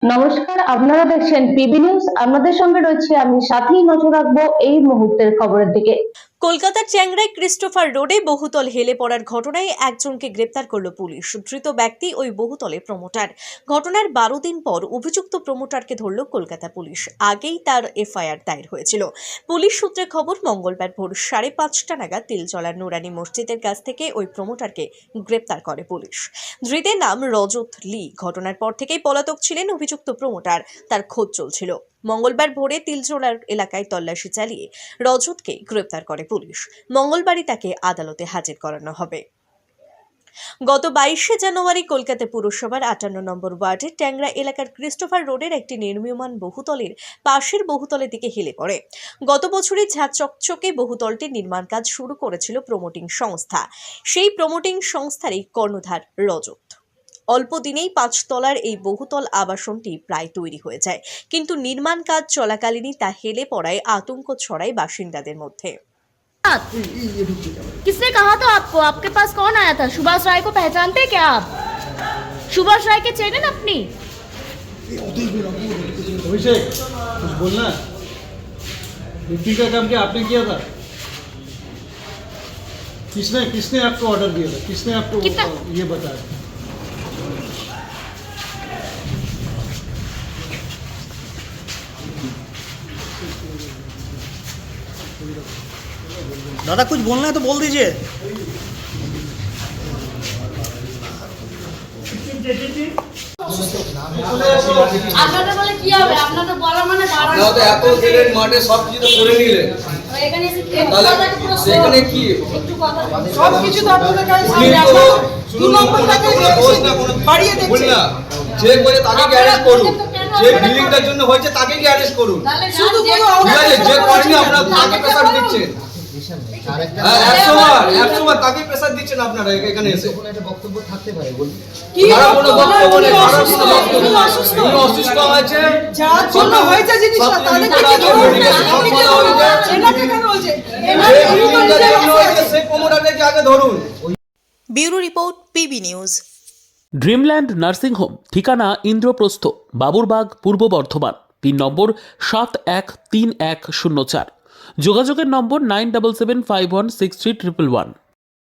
নমস্কার, আপনারা দেখছেন পিবি নিউজ। আপনাদের সঙ্গে রয়েছে আমি, সাথেই নজর রাখবো এই মুহূর্তের খবরের দিকে। কলকাতার চ্যাংড়ায় ক্রিস্টোফার রোডে বহুতল হেলে পড়ার ঘটনায় একজনকে গ্রেপ্তার করল পুলিশ। ধৃত ব্যক্তি ওই বহুতলের প্রমোটার। ঘটনার 12 দিন পর অভিযুক্ত প্রমোটারকে ধরল কলকাতা পুলিশ। আগেই তার এফআইআর দায়ের হয়েছিল। পুলিশ সূত্রে খবর, মঙ্গলবার ভোর 5:30 নাগাদ তিলচলার নুরানি মসজিদের কাছ থেকে ওই প্রমোটারকে গ্রেপ্তার করে পুলিশ। ধৃতের নাম রজত লি। ঘটনার পর থেকেই পলাতক ছিলেন অভিযুক্ত প্রমোটার। তার খোঁজ চলছিল। মঙ্গলবার ভোরে তিলচলার এলাকায় তল্লাশি চালিয়ে রজতকে গ্রেপ্তার করে পুলিশ। মঙ্গলবারই তাকে আদালতে হাজির করানো হবে। গত 22শে জানুয়ারি কলকাতা পুরসভার 58 নম্বর ওয়ার্ডের ট্যাংরা এলাকার ক্রিস্টোফার রোডের একটি নির্মীয়মান বহুতলের পাশের বহুতলের দিকে হেলে পড়ে। গত বছরই ঝাঁ চকচকে বহুতলটির নির্মাণ কাজ শুরু করেছিল প্রমোটিং সংস্থা। সেই প্রমোটিং সংস্থারই কর্ণধার রজত। অল্প দিনেই 5 তলার এই বহুতল আবাসনটি প্রায় তৈরি হয়ে যায়, কিন্তু নির্মাণ কাজ চলাকালীনই তা হেলে পড়ায় আতঙ্ক ছড়ায় বাসিন্দাদের মধ্যে। किसने कहा था आपको? आपके पास कौन आया था? सुभाष राय को पहचानते हैं क्या आप? सुभाष राय के चेहरे ना अपनी अभिषेक कुछ बोलना है? मिट्टी का काम क्या आपने किया था? किसने किसने आपको ऑर्डर दिया था? किसने आपको ये बताया? दादा कुछ बोलना है तो बोल दीजिए। আপনারা বলে কি হবে? আপনারা বলা মানে না তো এত দিনের মাঠে সব কিছু তো করে নিলেন, এখানে তাহলে সেখানে কি সব কিছু তো আপনাদের কাছে উনি সামনে তো আসলো। দু নম্বরটাকে বাড়িয়ে বলি দিচ্ছে। না, যে করে তাকে অ্যারেস্ট করুন, যে বিল্ডিংটার জন্য হয়েছে তাকে কি অ্যারেস্ট করুন। শুধু কোনো ঠিক আছে, যে করেনি আপনারা তাকে প্রেসার দিচ্ছেন। হ্যাঁ, 100 বার তাকে প্রেসার দিচ্ছেন আপনারা এখানে এসে। কি কারো কোনো বক্তব্য নেই, কারো কোনো অসুস্থ, বক্তব্য নেই। অসুস্থ। উনি অসুস্থ আছে, যার জন্য হয়েছে জিনিসটা তাদেরকে কি ধরুন না, এনাকে ধরুন না, এনাকে কেন বলছে? যে এনাকে বিল্ডিংটার জন্য হয়েছে সেই প্রমোটারকে আগে ধরুন। Bureau report, PB news. Dreamland nursing home, ঠিকানা ইন্দ্রপ্রস্থ, বাবুরবাগ, পূর্ব বর্ধমান। পিন নম্বর 713104। যোগাযোগের নম্বর 9775163111।